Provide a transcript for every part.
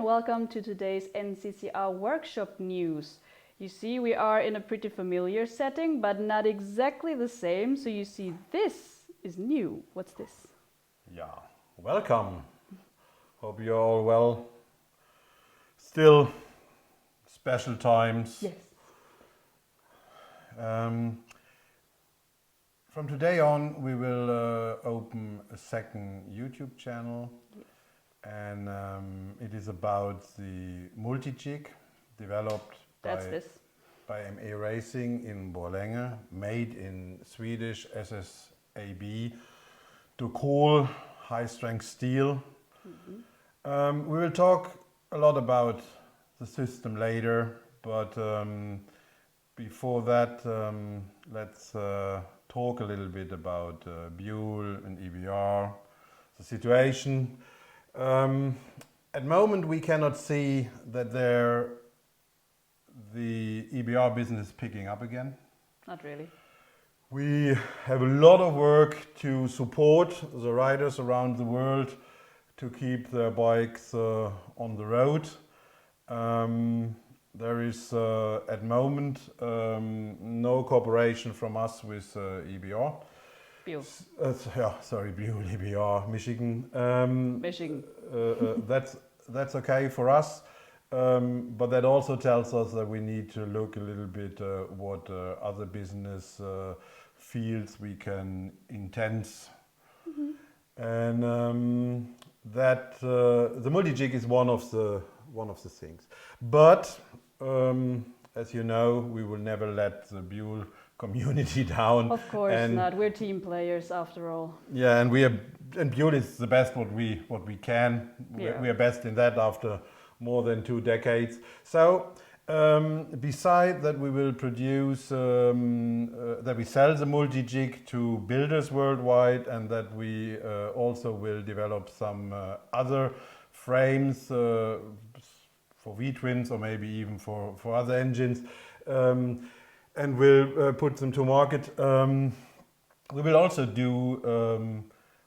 and welcome to today's NCCR workshop news. You see, we are in a pretty familiar setting, but not exactly the same. So you see, this is new. What's this? Yeah, welcome. Hope you're all well. Still special times. Yes. From today on, we will open a second YouTube channel. Yes. And it is about the multi-jig developed by MA Racing in Borlänge, made in Swedish SSAB Buell high-strength steel. We will talk a lot about the system later, but before that, let's talk a little bit about Buell and EBR, the situation. At the moment, we cannot see that the EBR business is picking up again. Not really. We have a lot of work to support the riders around the world to keep their bikes on the road. There is at the moment no cooperation from us with EBR. Buell. Buell, EBR, Michigan. Michigan. That's okay for us, but that also tells us that we need to look a little bit what other business fields we can intense. And that the multi-jig is one of the things. But as you know, we will never let the Buell community down. Of course not. We're team players after all. Yeah, and Buell is the best what we can. Yeah. We are best in that after more than 2 decades. So beside that, we will produce that we sell the multi-jig to builders worldwide, and that we also will develop some other frames for V-twins or maybe even for other engines. And we'll put them to market. We will also do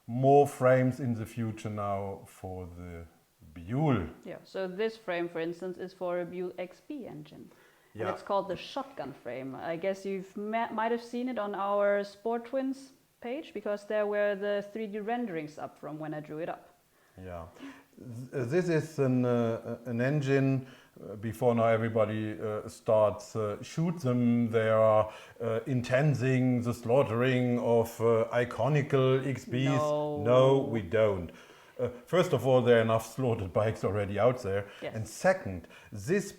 more frames in the future now for the Buell. Yeah, so this frame, for instance, is for a Buell XP engine. Yeah. And it's called the shotgun frame. I guess you've might have seen it on our Sport Twins page, because there were the 3D renderings up from when I drew it up. Yeah, this is an engine. Before now everybody starts shoot them. They are intensing the slaughtering of iconical XPs. No, we don't. First of all, there are enough slaughtered bikes already out there. Yes. And second, this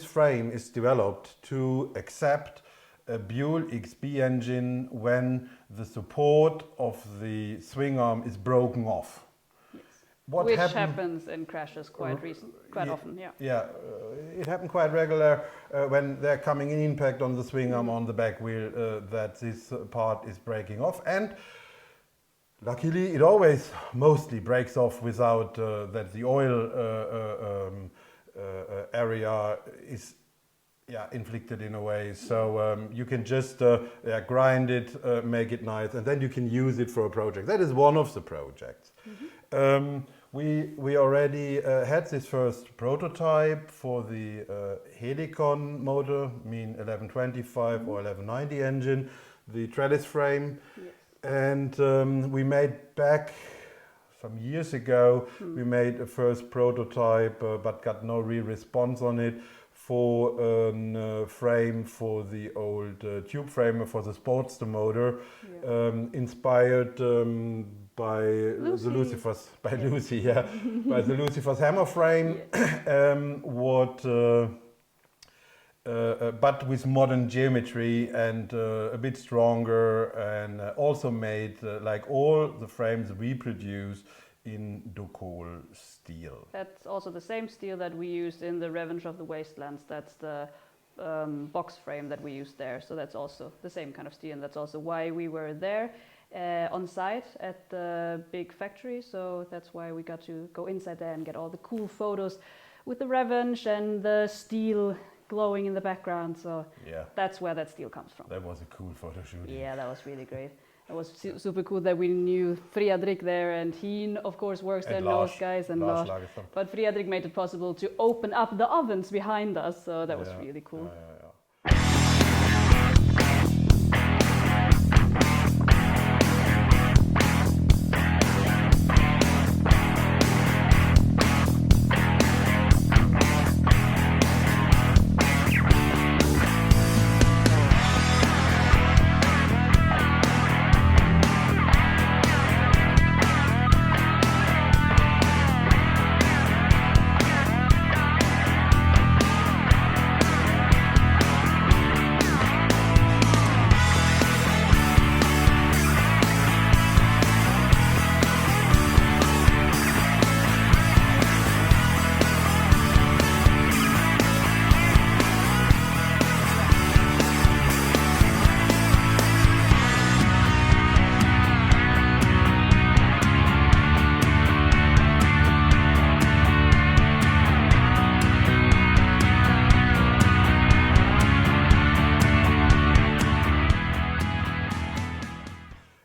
frame is developed to accept a Buell XP engine when the support of the swing arm is broken off. Which happens in crashes quite often, yeah. Yeah, it happened quite regular when they're coming in impact on the swing arm on the back wheel, that this part is breaking off. And luckily, it always mostly breaks off without that the oil area is inflicted in a way. So you can just grind it, make it nice, and then you can use it for a project. That is one of the projects. We already had this first prototype for the Helicon motor, 1125 or 1190 engine, the trellis frame. Yes. And we made back some years ago, we made a first prototype, but got no real response on it, for a frame for the old tube frame for the Sportster motor, inspired by Lucy. the Lucifer's hammer frame, but with modern geometry and a bit stronger, and also made like all the frames we produce in Buell steel. That's also the same steel that we used in the Revenge of the Wastelands. That's the box frame that we used there. So that's also the same kind of steel, and that's also why we were there on site at the big factory. So that's why we got to go inside there and get all the cool photos with the Revenge and the steel glowing in the background. So Yeah. that's where that steel comes from. That was a cool photo shoot. Yeah, that was really great. It was super cool that we knew Friedrich there, and he, of course, works there, knows guys, and Lars. But Friedrich made it possible to open up the ovens behind us, so that was really cool.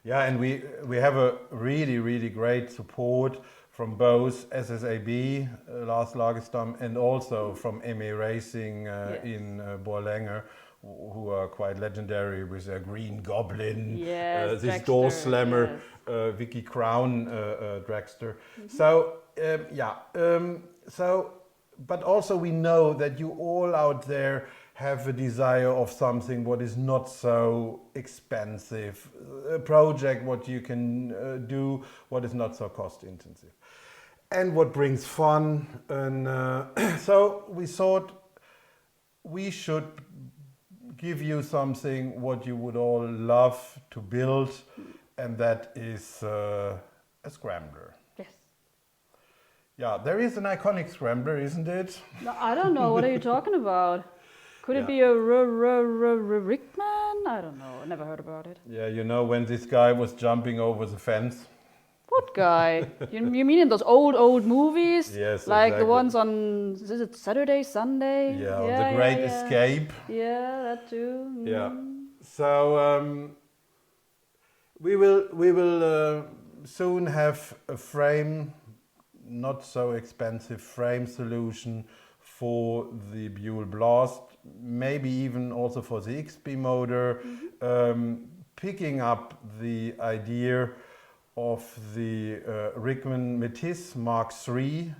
Yeah, and we have a really great support from both SSAB, Lars Lagerstam, and also from MA Racing in Buell, who are quite legendary with their green Goblin, this door slammer, Vicky Crown dragster. So but also we know that you all out there have a desire of something what is not so expensive, a project what you can do, what is not so cost intensive, and what brings fun. And so we thought we should give you something what you would all love to build, and that is a scrambler. Yes. Yeah, there is an iconic scrambler, isn't it? No, I don't know. What are you talking about? Could it be a Rickman? I don't know. I never heard about it. Yeah, you know when this guy was jumping over the fence? What guy? you mean in those old movies? Yes, like exactly. the ones on, is it Saturday, Sunday? Yeah, The Great Escape. Yeah, that too. Yeah. So we will soon have a frame, not so expensive frame solution for the Buell Blast, maybe even also for the XP motor, picking up the idea of the Rickman Métis Mark III.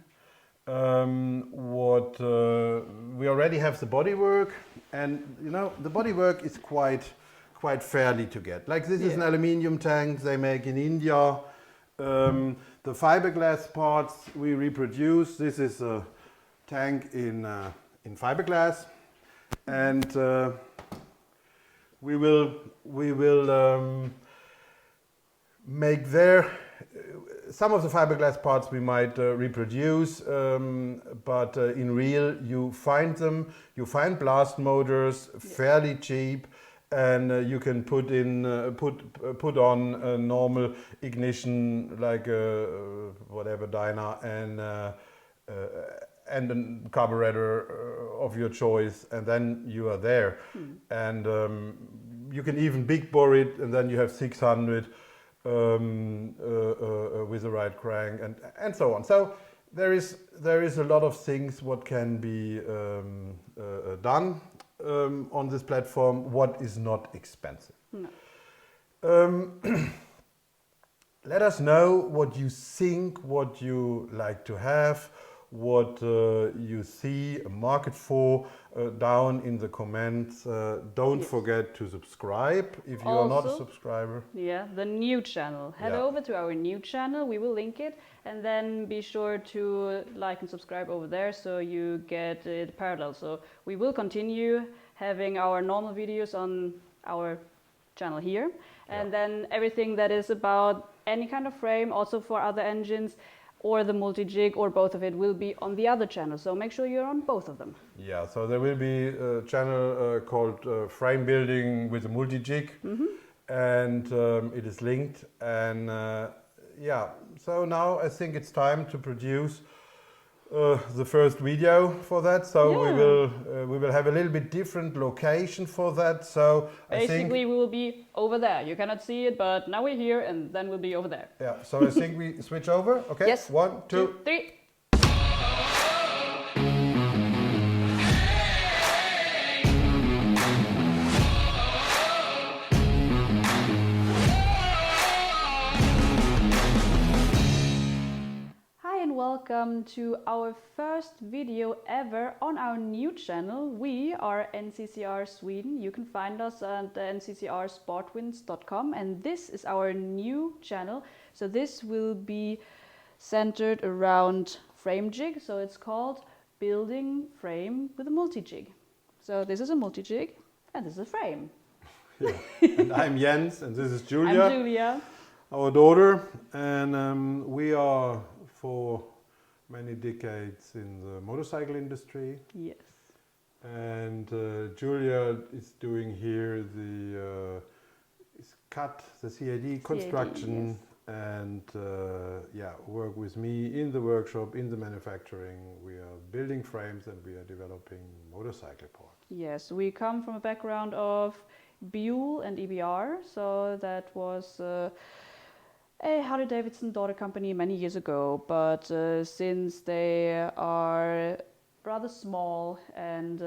We already have the bodywork, and you know the bodywork is quite fairly to get. Like this is an aluminium tank they make in India. The fiberglass parts we reproduce. This is a tank in fiberglass, and we will make there. Some of the fiberglass parts we might reproduce, but in real you find them. You find blast motors fairly cheap, and you can put on a normal ignition like whatever dyna and a carburetor of your choice, and then you are there. And you can even big bore it, and then you have 600 with the right crank and so on. So there is a lot of things what can be done on this platform. What is not expensive. No. Let us know what you think, what you like to have, what you see a market for down in the comments. Don't forget to subscribe if you are not a subscriber. Yeah, the new channel. Head over to our new channel. We will link it, and then be sure to like and subscribe over there so you get it parallel. So we will continue having our normal videos on our channel here, and then everything that is about any kind of frame, also for other engines, or the multi-jig, or both of it, will be on the other channel. So make sure you're on both of them. Yeah, so there will be a channel called Frame Building with a Multi-jig, and it is linked. And so now I think it's time to produce the first video for that. So Yeah. we will have a little bit different location for that. So Basically, we will be over there. You cannot see it, but now we're here, and then we'll be over there. Yeah. So I think we switch over. Okay. Yes. 1, 2, 3. Welcome to our first video ever on our new channel. We are NCCR Sweden. You can find us at nccrsportwinds.com, and this is our new channel. So this will be centered around frame jig. So it's called Building Frame with a Multi-jig. So this is a multi-jig and this is a frame. Yeah. And I'm Jens and this is Julia. I'm Julia. Our daughter, and we are for many decades in the motorcycle industry. Yes. And Julia is doing here the CAD, the CAD construction, yes. And yeah, work with me in the workshop, in the manufacturing. We are building frames and we are developing motorcycle parts. Yes, we come from a background of Buell and EBR, so that was a Harley-Davidson daughter company many years ago, but since they are rather small and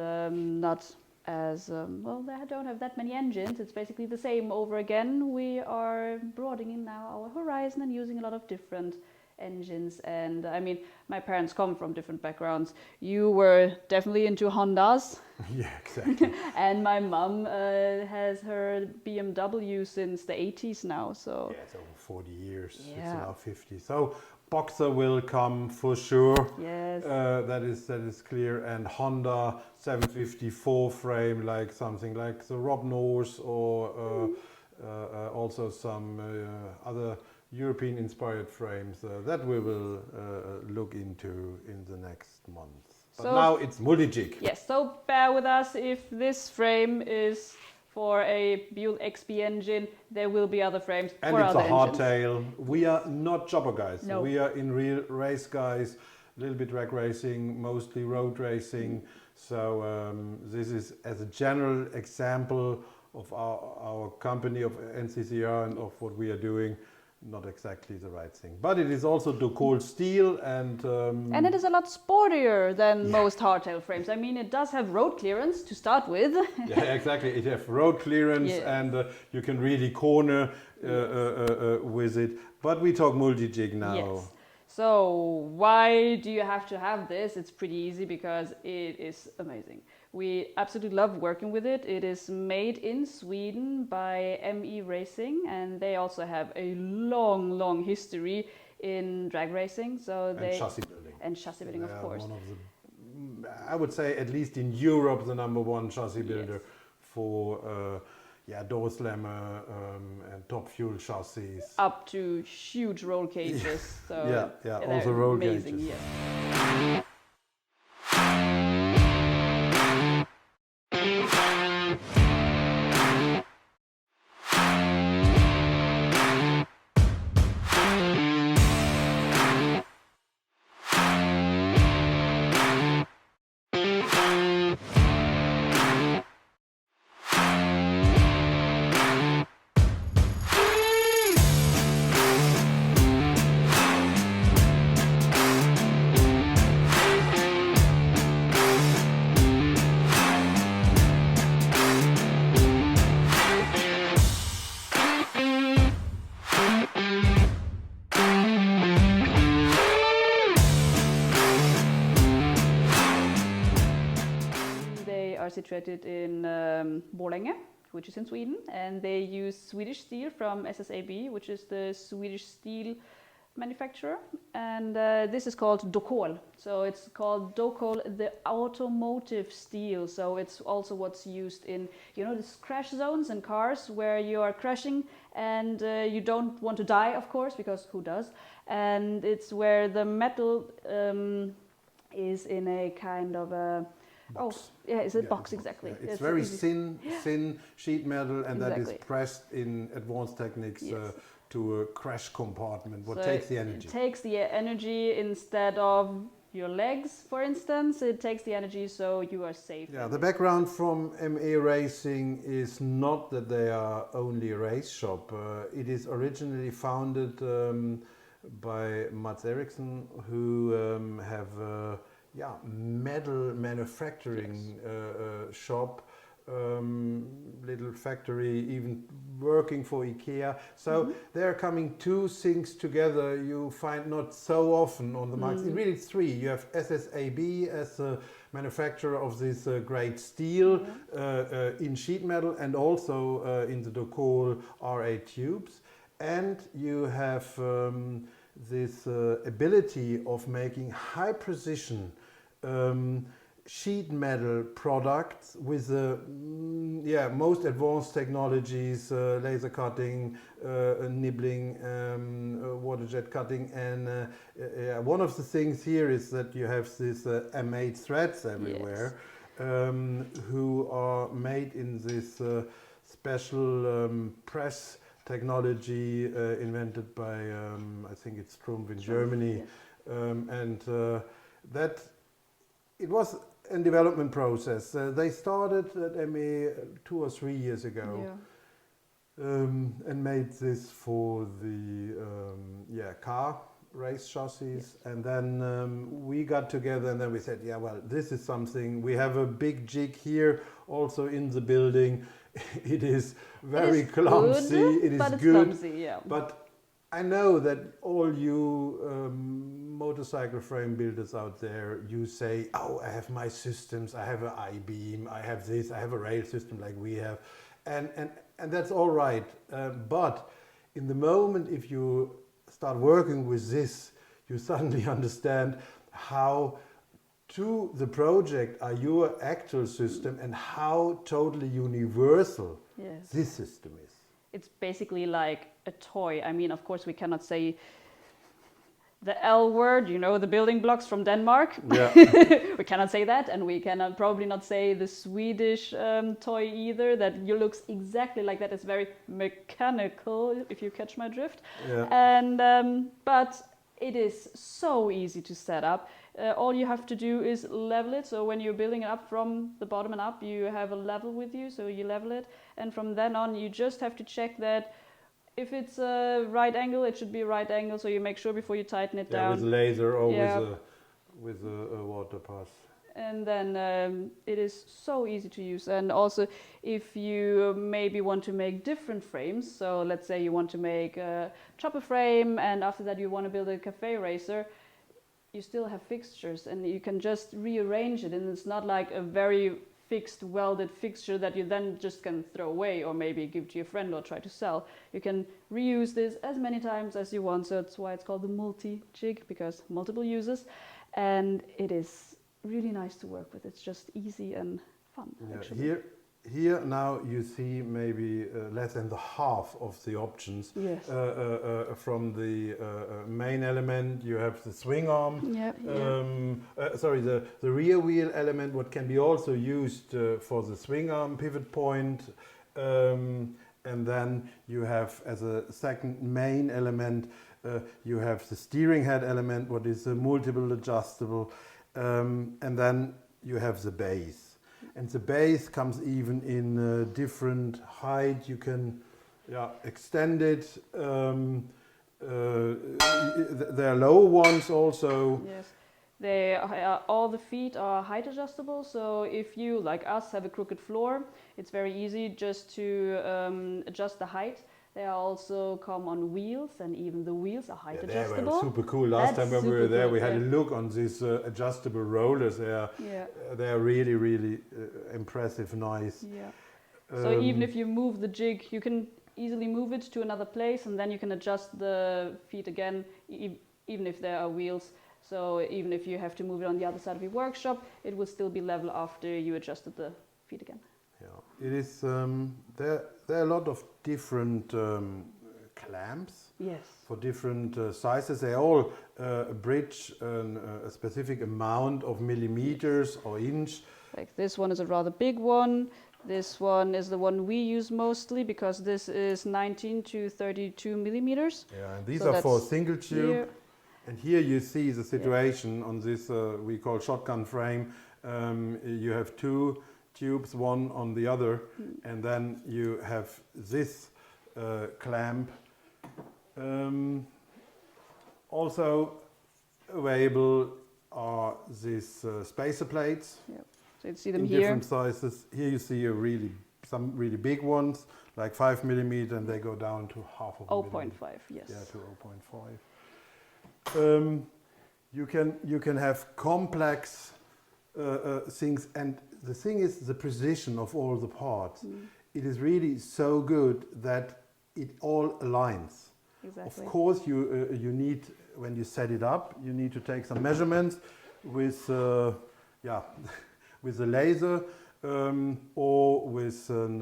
not as, well, they don't have that many engines, it's basically the same over again. We are broadening now our horizon and using a lot of different engines. And I mean, my parents come from different backgrounds. You were definitely into Hondas. Yeah, exactly. And my mom has her BMW since the 80s now, so yeah, it's over 40 years. Yeah. It's now 50. So Boxer will come for sure. yes. That is clear. And Honda 754 frame, like something like the Rob Norse, or also some other European inspired frames that we will look into in the next month. But So- now it's multi-jig. Yes, so bear with us. If this frame is for a Buell XP engine, there will be other frames And for it's other a engines. hardtail. We are not chopper guys. No. We are in real race guys, a little bit drag racing, mostly road racing. So this is as a general example of our company, of NCCR, and of what we are doing. Not exactly the right thing, but it is also the cold steel, and it is a lot sportier than most hardtail frames. I mean, it does have road clearance to start with. yeah, exactly. It has road clearance, Yes. and you can really corner with it. But we talk multi-jig now. Yes. So why do you have to have this? It's pretty easy because it is amazing. We absolutely love working with it. It is made in Sweden by ME Racing, and they also have a long history in drag racing. So And chassis building. And chassis building, They of are course. one of the, I would say, at least in Europe, the #1 chassis builder Yes. for door slammer and top fuel chassis. Up to huge roll cages. So Yeah, they're also roll amazing, cages. yes. Situated in Borlänge, which is in Sweden, and they use Swedish steel from SSAB, which is the Swedish steel manufacturer, and this is called Dokol. So it's called Dokol, the automotive steel. So it's also what's used in, you know, these crash zones in cars where you are crashing and you don't want to die, of course, because who does? And it's where the metal is in a kind of a Box. Oh, yeah, it's a box, exactly. Yeah, it's very thin sheet metal, and that Exactly. is pressed in advanced techniques Yes. to a crash compartment, what So takes the energy. It takes the energy instead of your legs, for instance. It takes the energy, so you are safe. Yeah, the background from ME Racing is not that they are only a race shop. It is originally founded by Mats Eriksson, who have metal manufacturing shop, little factory, even working for IKEA. So they're coming two things together you find not so often on the market. Really three. You have SSAB as a manufacturer of this great steel in sheet metal, and also in the Docol RA tubes. And you have this ability of making high precision sheet metal products with the most advanced technologies, laser cutting, nibbling, water jet cutting, and one of the things here is that you have these M8 threads everywhere, who are made in this special press technology invented by I think it's Trumpf in Germany, and that it was a development process. They started at ME 2 or 3 years ago, and made this for the car race chassis, and then we got together and then we said, this is something. We have a big jig here also in the building. It is very clumsy. It is good, clumsy, but I know that all you motorcycle frame builders out there, you say, oh, I have my systems, I have an I-beam, I have this, I have a rail system like we have, and that's all right. But in the moment, if you start working with this, you suddenly understand how to the project are your actual system and how totally universal this system is. It's basically like a toy. I mean, of course, we cannot say the L word, the building blocks from Denmark. Yeah. We cannot say that, and we cannot probably not say the Swedish toy either. That looks exactly like that. It's very mechanical, if you catch my drift. Yeah. And but it is so easy to set up. All you have to do is level it. So when you're building it up from the bottom and up, you have a level with you, so you level it. And from then on, you just have to check that if it's a right angle, it should be a right angle. So you make sure before you tighten it down. With laser or with a water pass. And then it is so easy to use. And also, if you maybe want to make different frames, so let's say you want to make a chopper frame, and after that you want to build a cafe racer, you still have fixtures, and you can just rearrange it, and it's not like a very fixed welded fixture that you then just can throw away or maybe give to your friend or try to sell. You can reuse this as many times as you want, so that's why it's called the multi-jig, because multiple uses, and it is really nice to work with. It's just easy and fun. Yeah, here now you see maybe less than the half of the options. Yes. From the main element, you have the swing arm. Sorry, the rear wheel element, what can be also used for the swing arm pivot point. And then you have, as a second main element, you have the steering head element, what is a multiple adjustable. And then you have the base. And the base comes even in different height. You can extend it. There are low ones also. Yes, they are, all the feet are height adjustable. So if you, like us, have a crooked floor, it's very easy just to adjust the height. They also come on wheels, and even the wheels are height adjustable. They were super cool. Last time when we were there, we had a look on these adjustable rollers. They are really, really impressive, nice. Yeah. So even if you move the jig, you can easily move it to another place, and then you can adjust the feet again, even if there are wheels. So even if you have to move it on the other side of your workshop, it will still be level after you adjusted the feet again. Yeah, it is. There are a lot of different clamps. Yes. For different sizes. They all bridge a specific amount of millimeters or inch. Like this one is a rather big one. This one is the one we use mostly, because this is 19 to 32 millimeters. Yeah, and these are for single tube. And here you see the situation on this we call shotgun frame. You have two tubes, one on the other, and then you have this clamp. Also available are these spacer plates. Yep. So you see them in here. Different sizes. Here you see some really big ones, like 5 millimeter, and they go down to half of a 0.5, yes. Yeah, to 0.5. You can have complex things, and the thing is the precision of all the parts. It is really so good that it all aligns. Exactly. Of course, you need, when you set it up, you need to take some measurements with with a laser or with an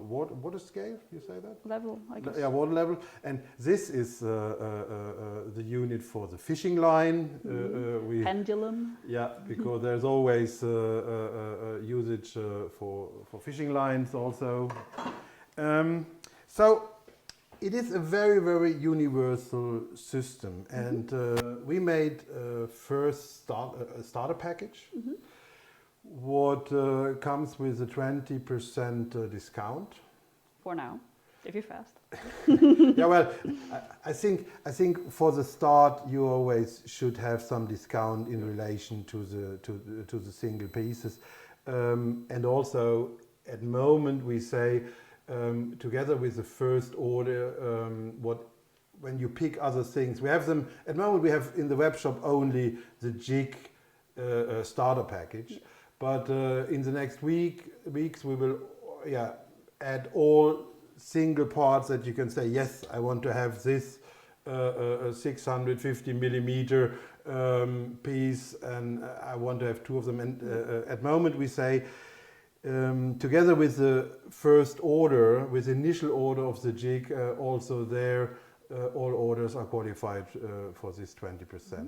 water scale. You say that? Level, I guess. Yeah, water level. And this is the unit for the fishing line. Pendulum. Yeah, because there's always usage for fishing lines also. So it is a very, very universal system, and we made first starter package. What comes with a 20% discount. For now, if you're fast. Yeah, well, I think for the start you always should have some discount in relation to the single pieces, and also at the moment we say together with the first order, when you pick other things, we have them at the moment. We have in the web shop only the jig starter package. But in the next weeks we will add all single parts that you can say, yes, I want to have this 650 millimeter piece, and I want to have two of them. And at the moment we say, together with the first order, with the initial order of the jig, also there, all orders are qualified for this 20%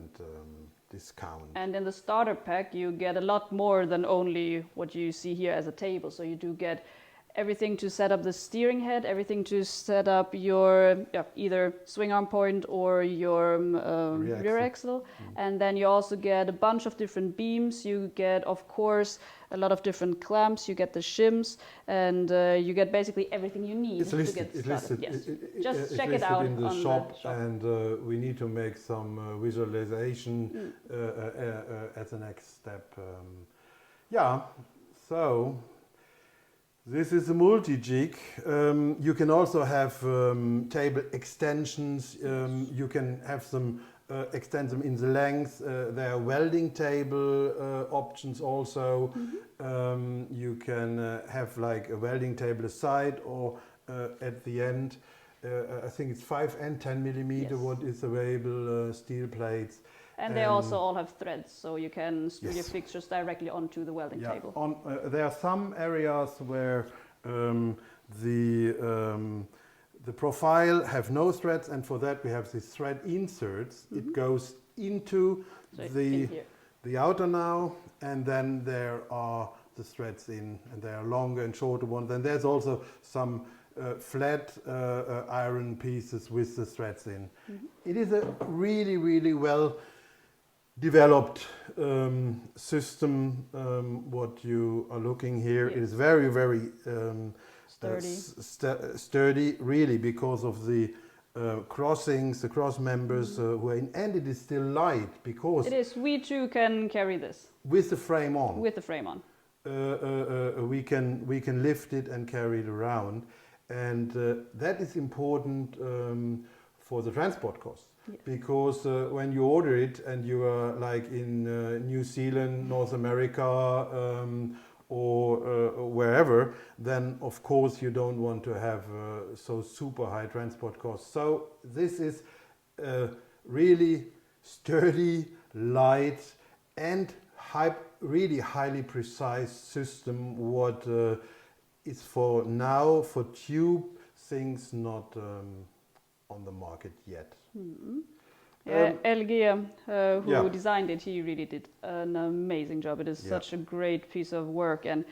discount. And in the starter pack you get a lot more than only what you see here as a table. So you do get everything to set up the steering head, everything to set up your either swing arm point or your rear axle. And then you also get a bunch of different beams. You get, of course, a lot of different clamps. You get the shims, and you get basically everything you need to get started. Yes. Just check it out in the on shop, the shop. and we need to make some visualization as the next step. So this is a multi-jig. You can also have table extensions. You can have some extend them in the length. There are welding table options also. You can have like a welding table aside or at the end. I think it's 5 and 10 millimeter what is available, steel plates. And they also all have threads, so you can screw your fixtures directly onto the welding table. There are some areas where the profile have no threads, and for that we have these thread inserts. It goes into the outer now, and then there are the threads in, and there are longer and shorter ones. And there's also some flat iron pieces with the threads in. It is a really, really well developed system. What you are looking here, it is very, very sturdy, really, because of the crossings, the cross members who are in, and it is still light because it is. We too can carry this with the frame on. With the frame on, we can lift it and carry it around, and that is important for the transport costs. Because when you order it and you are like in New Zealand, North America, or wherever, then of course you don't want to have so super high transport costs. So this is a really sturdy, light, and really highly precise system. What is for now for tube things not on the market yet. LG, who designed it, he really did an amazing job. It is such a great piece of work, and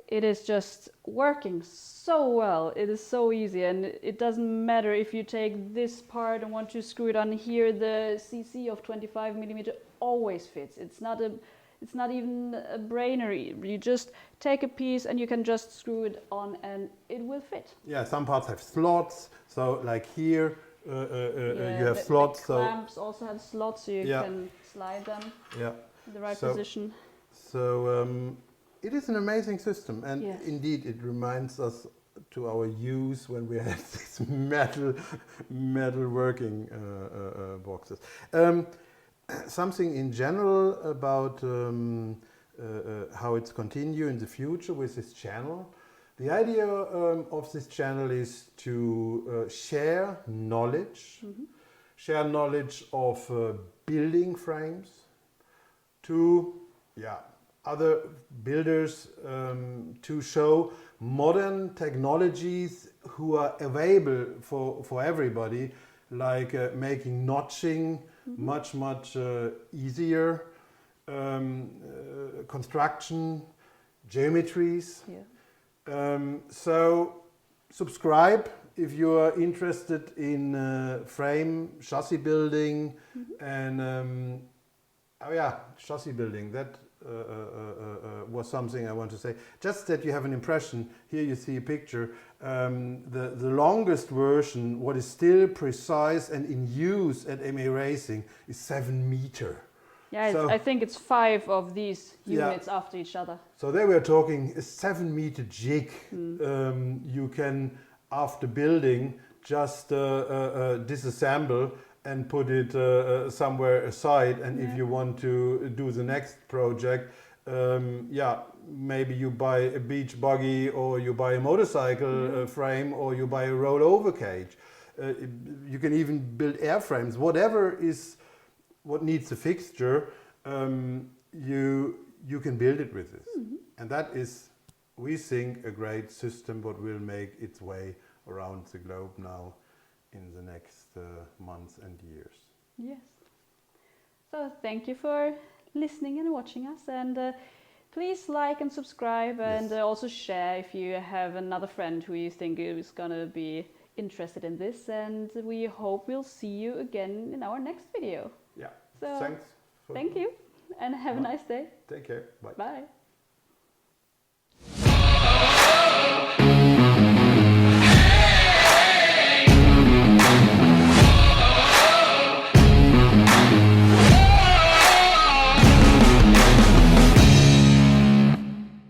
it is just working so well. It is so easy, and it doesn't matter if you take this part and want to screw it on here. The CC of 25mm always fits. It's not even a brainer. You just take a piece and you can just screw it on and it will fit. Yeah, some parts have slots. So like here, you have slots. The clamps also have slots, so you can slide them in the right position. So it is an amazing system, and indeed it reminds us to our use when we had these metal working boxes. Something in general about how it's continue in the future with this channel. The idea of this channel is to share knowledge, share knowledge of building frames to other builders, to show modern technologies who are available for everybody, like making notching much easier, construction, geometries. So subscribe if you are interested in frame chassis building and chassis building. That was something I want to say. Just that you have an impression. Here you see a picture. The longest version, what is still precise and in use at MA Racing, is 7 meters. Yeah, so, I think it's 5 of these units after each other. So there we are talking a 7-meter jig. You can, after building, just disassemble and put it somewhere aside. And if you want to do the next project, maybe you buy a beach buggy, or you buy a motorcycle frame, or you buy a rollover cage. You can even build airframes. Whatever is what needs a fixture, you can build it with this. And that is, we think, a great system what will make its way around the globe now in the next months and years. Yes. So thank you for listening and watching us, and please like and subscribe, and also share if you have another friend who you think is going to be interested in this, and we hope we'll see you again in our next video. Yeah. So thanks. Thank you, and have a nice day. Take care. Bye. Bye.